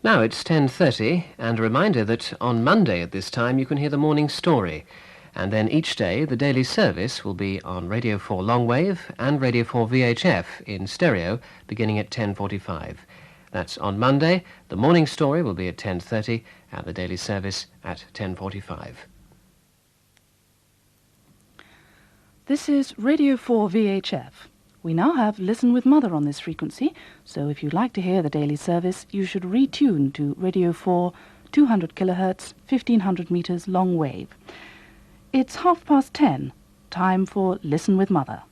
Now it's 10:30, and a reminder that on Monday at this time you can hear the morning story. And then each day the daily service will be on Radio 4 Longwave and Radio 4 VHF in stereo beginning at 10:45. That's on Monday. The morning story will be at 10:30 and the daily service at 10:45. This is Radio 4 VHF. We now have Listen with Mother on this frequency, so if you'd like to hear the daily service, you should retune to Radio 4, 200 kilohertz, 1500 meters long wave. It's 10:30, time for Listen with Mother.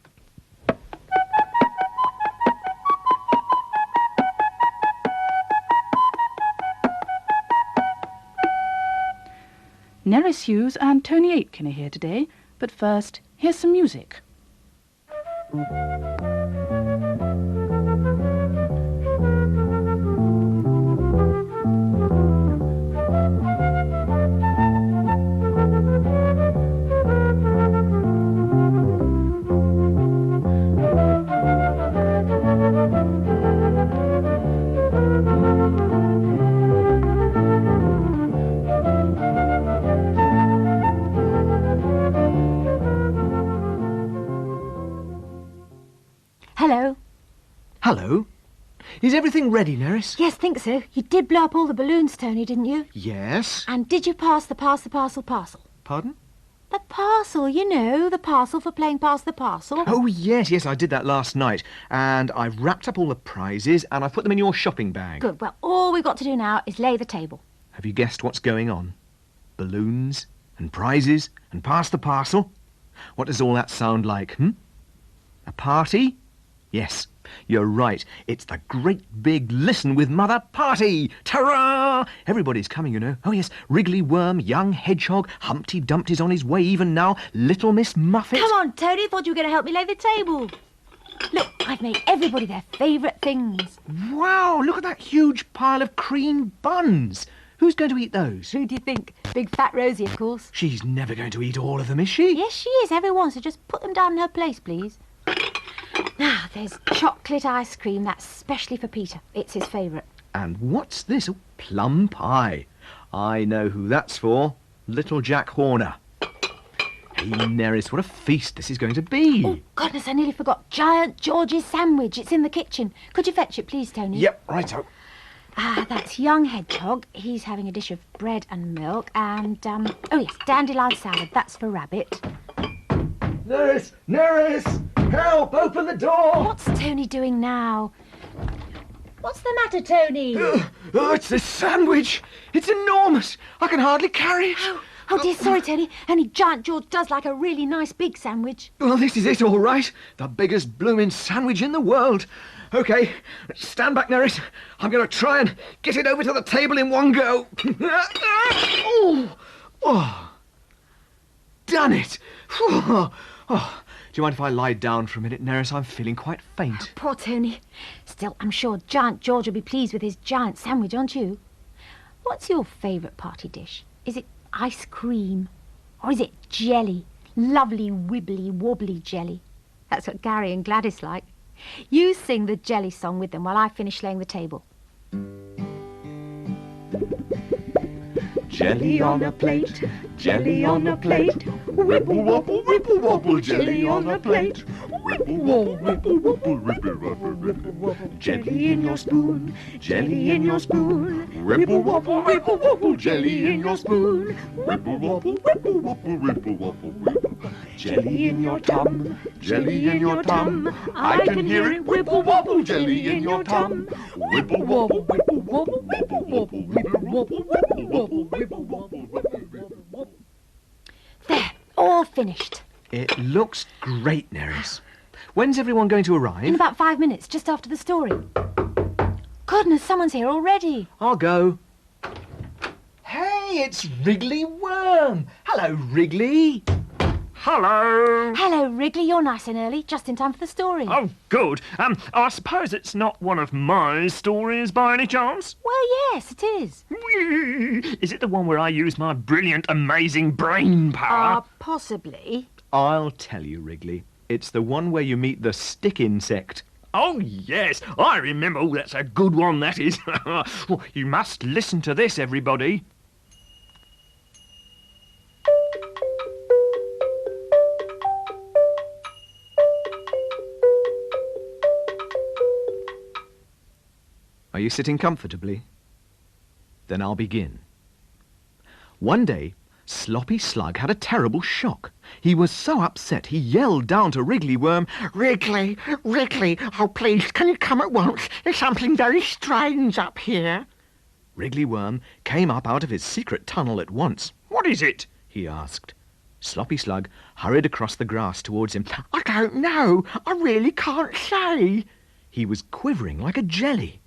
Nerys Hughes and Tony Aitken are here today, but first, here's some music. Hello. Hello. Is everything ready, Nerys? Yes, think so. You did blow up all the balloons, Tony, didn't you? Yes. And did you pass the parcel? Pardon? The parcel, you know, the parcel for playing Pass the Parcel. Oh, yes, I did that last night. And I've wrapped up all the prizes and I've put them in your shopping bag. Good. Well, all we've got to do now is lay the table. Have you guessed what's going on? Balloons and prizes and pass the parcel? What does all that sound like, A party? Yes, you're right. It's the great big Listen with Mother party! Ta-ra! Everybody's coming, you know. Oh, yes, Wriggly Worm, Young Hedgehog, Humpty Dumpty's on his way even now, Little Miss Muffet. Come on, Tony, thought you were going to help me lay the table. Look, I've made everybody their favourite things. Wow, look at that huge pile of cream buns. Who's going to eat those? Who do you think? Big fat Rosie, of course. She's never going to eat all of them, is she? Yes, she is, everyone, so just put them down in her place, please. Now, there's chocolate ice cream. That's specially for Peter. It's his favourite. And what's this? Oh, plum pie. I know who that's for. Little Jack Horner. Hey, Nerys, what a feast this is going to be. Oh, goodness, I nearly forgot. Giant George's sandwich. It's in the kitchen. Could you fetch it, please, Tony? Yep, righto. That's Young Hedgehog. He's having a dish of bread and milk. And, oh, yes, dandelion salad. That's for Rabbit. Nerys! Help! Open the door! What's Tony doing now? What's the matter, Tony? Oh, it's this sandwich. It's enormous. I can hardly carry it. Oh, dear, sorry, Tony. Only Giant George does like a really nice big sandwich. Well, this is it, all right. The biggest blooming sandwich in the world. OK, stand back, Nerys. I'm going to try and get it over to the table in one go. Oh, done it. Oh, do you mind if I lie down for a minute, Nerys? I'm feeling quite faint. Poor Tony. Still, I'm sure Giant George will be pleased with his giant sandwich, aren't you? What's your favourite party dish? Is it ice cream? Or is it jelly? Lovely, wibbly, wobbly jelly. That's what Gary and Gladys like. You sing the jelly song with them while I finish laying the table. Jelly on a plate, jelly on a plate, wibble wobble, jelly on a plate, wibble wobble, jelly in your spoon, jelly in your spoon, wibble wobble, jelly in your spoon, wibble wobble, jelly in your tum, jelly in your tum, I can hear it wibble wobble, jelly in your tum, wibble wobble, wibble wobble, wibble wobble, wibble wobble, wibble wobble, wibble wobble, wibble wobble. There, all finished. It looks great, Nerys. When's everyone going to arrive? In about 5 minutes, just after the story. Goodness, someone's here already. I'll go. Hey, it's Wriggly Worm. Hello, Wriggly. Hello. Hello, Wriggly. You're nice and early, just in time for the story. Oh, good. I suppose it's not one of my stories by any chance? Well, yes, it is. Is it the one where I use my brilliant, amazing brain power? Possibly. I'll tell you, Wriggly. It's the one where you meet the stick insect. Oh, yes, I remember. Oh, that's a good one, that is. You must listen to this, everybody. Are you sitting comfortably? Then I'll begin. One day, Sloppy Slug had a terrible shock. He was so upset he yelled down to Wriggly Worm, Wriggly, Wriggly, oh please, can you come at once? There's something very strange up here. Wriggly Worm came up out of his secret tunnel at once. What is it? He asked. Sloppy Slug hurried across the grass towards him. I don't know. I really can't say. He was quivering like a jelly.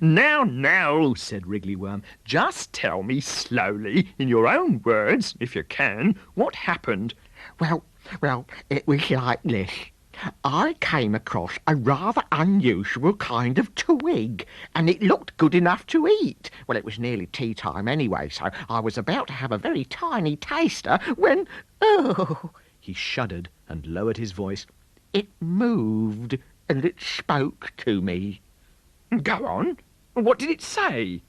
Now, said Wriggly Worm, just tell me slowly, in your own words, if you can, what happened. Well, it was like this. I came across a rather unusual kind of twig, and it looked good enough to eat. Well, it was nearly tea time anyway, so I was about to have a very tiny taster when, oh, he shuddered and lowered his voice. It moved, and it spoke to me. Go on. What did it say?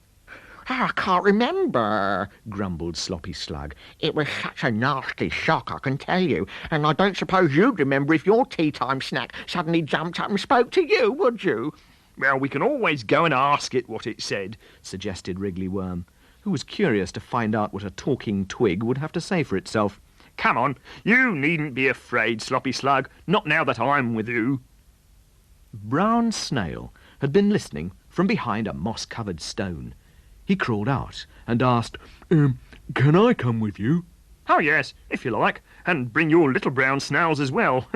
I can't remember, grumbled Sloppy Slug. It was such a nasty shock, I can tell you, and I don't suppose you'd remember if your tea-time snack suddenly jumped up and spoke to you, would you? Well, we can always go and ask it what it said, suggested Wriggly Worm, who was curious to find out what a talking twig would have to say for itself. Come on, you needn't be afraid, Sloppy Slug, not now that I'm with you. Brown Snail had been listening from behind a moss-covered stone. He crawled out and asked, Can I come with you? Oh, yes, if you like, and bring your little brown snails as well,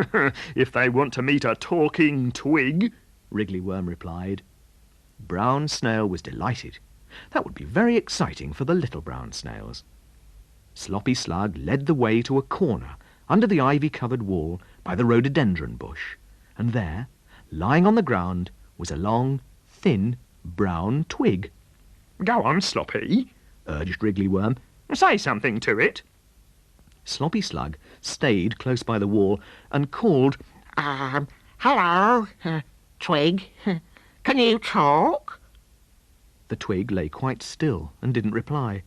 if they want to meet a talking twig, Wriggly Worm replied. Brown Snail was delighted. That would be very exciting for the little brown snails. Sloppy Slug led the way to a corner under the ivy-covered wall by the rhododendron bush, and there, lying on the ground, was a long, thin, brown twig. Go on, Sloppy, urged Wriggly Worm. Say something to it. Sloppy Slug stayed close by the wall and called, Hello, twig. Can you talk? The twig lay quite still and didn't reply.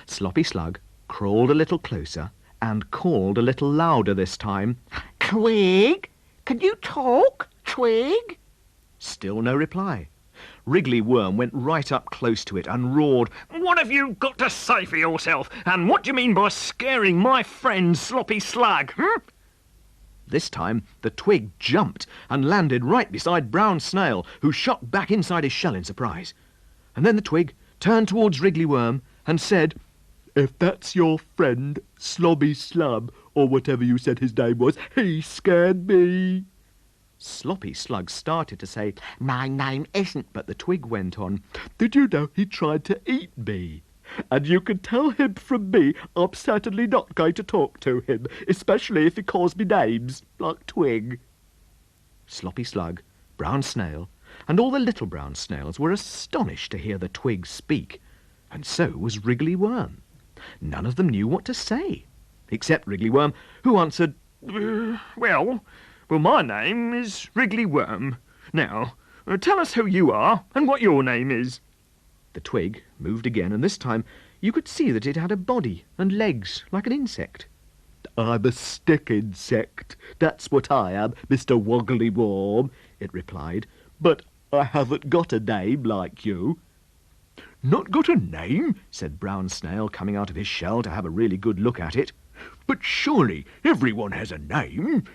Sloppy Slug crawled a little closer and called a little louder this time. Twig? Can you talk, twig? Still no reply. Wriggly Worm went right up close to it and roared, What have you got to say for yourself? And what do you mean by scaring my friend Sloppy Slug, This time the twig jumped and landed right beside Brown Snail, who shot back inside his shell in surprise. And then the twig turned towards Wriggly Worm and said, If that's your friend, Slobby Slub, or whatever you said his name was, he scared me. Sloppy Slug started to say, My name isn't... But the twig went on, Did you know he tried to eat me? And you can tell him from me I'm certainly not going to talk to him, especially if he calls me names, like Twig. Sloppy Slug, Brown Snail, and all the little brown snails were astonished to hear the twig speak, and so was Wriggly Worm. None of them knew what to say, except Wriggly Worm, who answered, Well, my name is Wriggly Worm. Now, tell us who you are and what your name is. The twig moved again, and this time you could see that it had a body and legs like an insect. I'm a stick insect. That's what I am, Mr. Woggly Worm, it replied. But I haven't got a name like you. Not got a name? Said Brown Snail, coming out of his shell to have a really good look at it. But surely everyone has a name.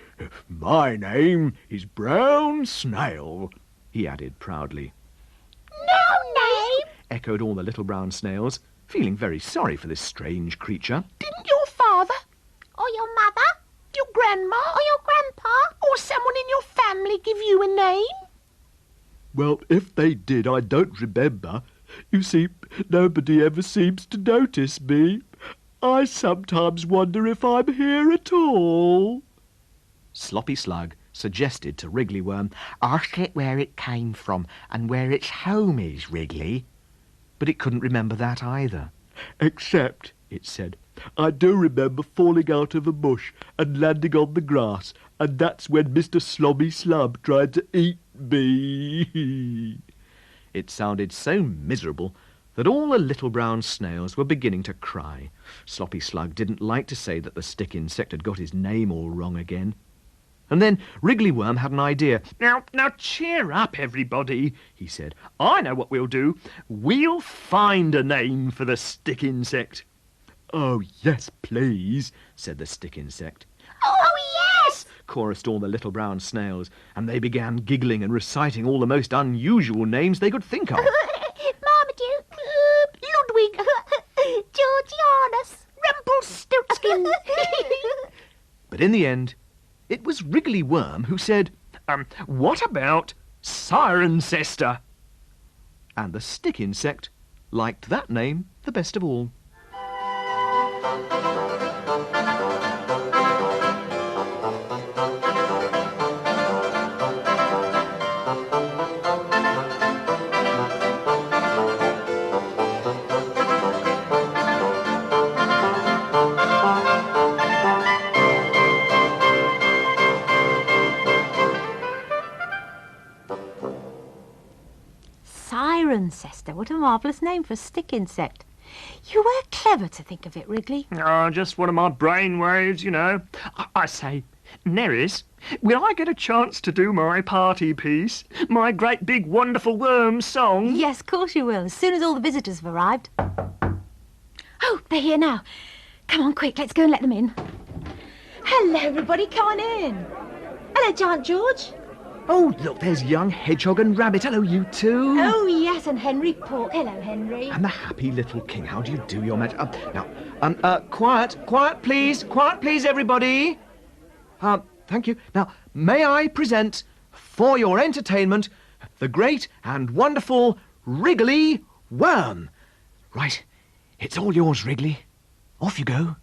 My name is Brown Snail, he added proudly. No name! Echoed all the little brown snails, feeling very sorry for this strange creature. Didn't your father, Or your mother? your grandma, Or your grandpa? or someone in your family give you a name? Well, if they did, I don't remember. You see, nobody ever seems to notice me. I sometimes wonder if I'm here at all. Sloppy Slug suggested to Wriggly Worm, Ask it where it came from and where its home is, Wriggly. but it couldn't remember that either. Except, it said, I do remember falling out of a bush and landing on the grass, and that's when Mr. Slobby Slub tried to eat Bee. It sounded so miserable that all the little brown snails were beginning to cry. Sloppy Slug didn't like to say that the stick insect had got his name all wrong again. And then Wriggly Worm had an idea. Now cheer up, everybody, he said. I know what we'll do. We'll find a name for the stick insect. Oh, yes, please, said the stick insect. Oh, yes! Chorused all the little brown snails, and they began giggling and reciting all the most unusual names they could think of. Marmaduke, Ludwig, Georgianus, Rumpelstiltskin. But in the end, it was Wriggly Worm who said, What about Cirencester? and the stick insect liked that name the best of all. Cirencester, what a marvellous name for a stick insect. You were clever to think of it, Wriggly. Oh, just one of my brain waves, you know. I say, Nerys, will I get a chance to do my party piece? My great big wonderful worm song? Yes, of course you will, as soon as all the visitors have arrived. Oh, they're here now. Come on, quick, let's go and let them in. Hello, everybody, come on in. Hello, Giant George. Oh, look, there's young Hedgehog and Rabbit. Hello, you two. Oh, yes, and Henry Pork. Hello, Henry. And the happy little king. How do you do, your Majesty? Quiet, please, everybody. Thank you. Now, may I present, for your entertainment, the great and wonderful Wriggly Worm. Right, it's all yours, Wriggly. Off you go.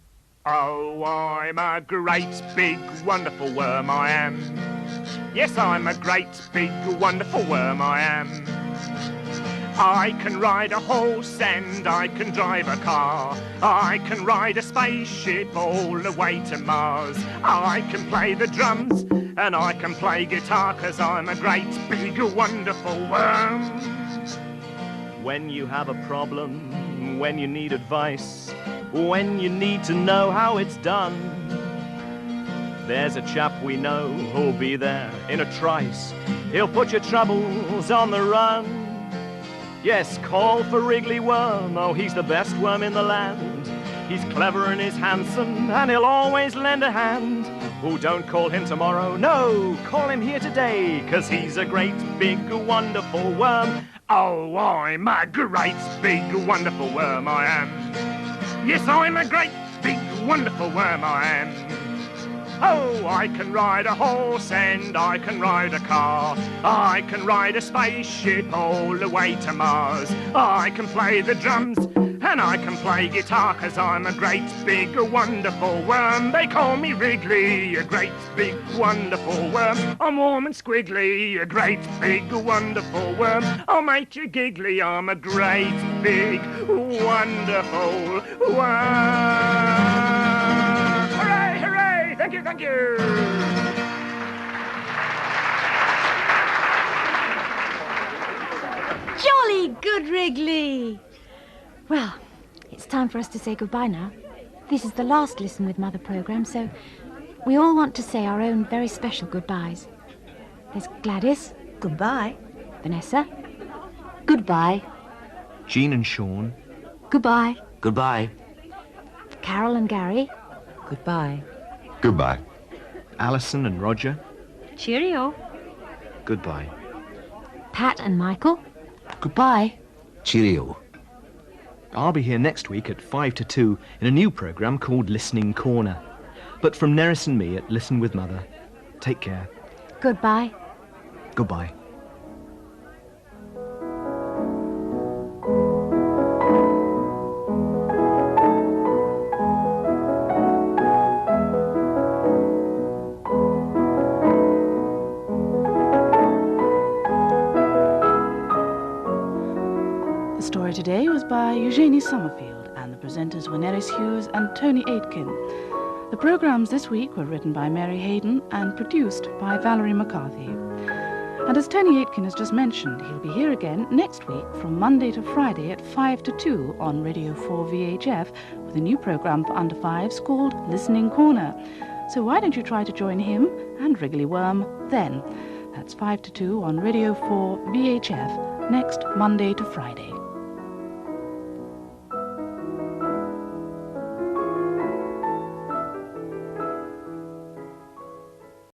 Oh, I'm a great big wonderful worm, I am. Yes, I'm a great big wonderful worm, I am. I can ride a horse and I can drive a car. I can ride a spaceship all the way to Mars. I can play the drums and I can play guitar, 'cause I'm a great big wonderful worm. When you have a problem, when you need advice, when you need to know how it's done, there's a chap we know who'll be there in a trice. He'll put your troubles on the run. Yes, call for Wriggly Worm. Oh, he's the best worm in the land. He's clever and he's handsome, and he'll always lend a hand. Oh, don't call him tomorrow, no, call him here today, 'cause he's a great big wonderful worm. Oh, I'm a great big wonderful worm, I am. Yes, I'm a great big wonderful worm, I am. Oh, I can ride a horse and I can ride a car. I can ride a spaceship all the way to Mars. I can play the drums and I can play guitar, 'cause I'm a great big wonderful worm. They call me Wriggly, a great big wonderful worm. I'm warm and squiggly, a great big wonderful worm. I'll make you giggly, I'm a great big wonderful worm. Hooray, hooray! Thank you, thank you! Jolly good, Wriggly. Well, it's time for us to say goodbye now. This is the last Listen with Mother programme, so we all want to say our own very special goodbyes. There's Gladys. Goodbye. Vanessa. Goodbye. Jean and Sean. Goodbye. Goodbye. Carol and Gary. Goodbye. Goodbye. Alison and Roger. Cheerio. Goodbye. Pat and Michael. Goodbye. Cheerio. I'll be here next week at 5 to 2 in a new programme called Listening Corner. But from Nerys and me at Listen with Mother, take care. Goodbye. Goodbye. The story today was by Eugenie Summerfield, and the presenters were Nerys Hughes and Tony Aitken. The programmes this week were written by Mary Hayden and produced by Valerie McCarthy. And as Tony Aitken has just mentioned, he'll be here again next week from Monday to Friday at 5 to 2 on Radio 4 VHF with a new programme for under fives called Listening Corner. So why don't you try to join him and Wriggly Worm then? That's 5 to 2 on Radio 4 VHF next Monday to Friday.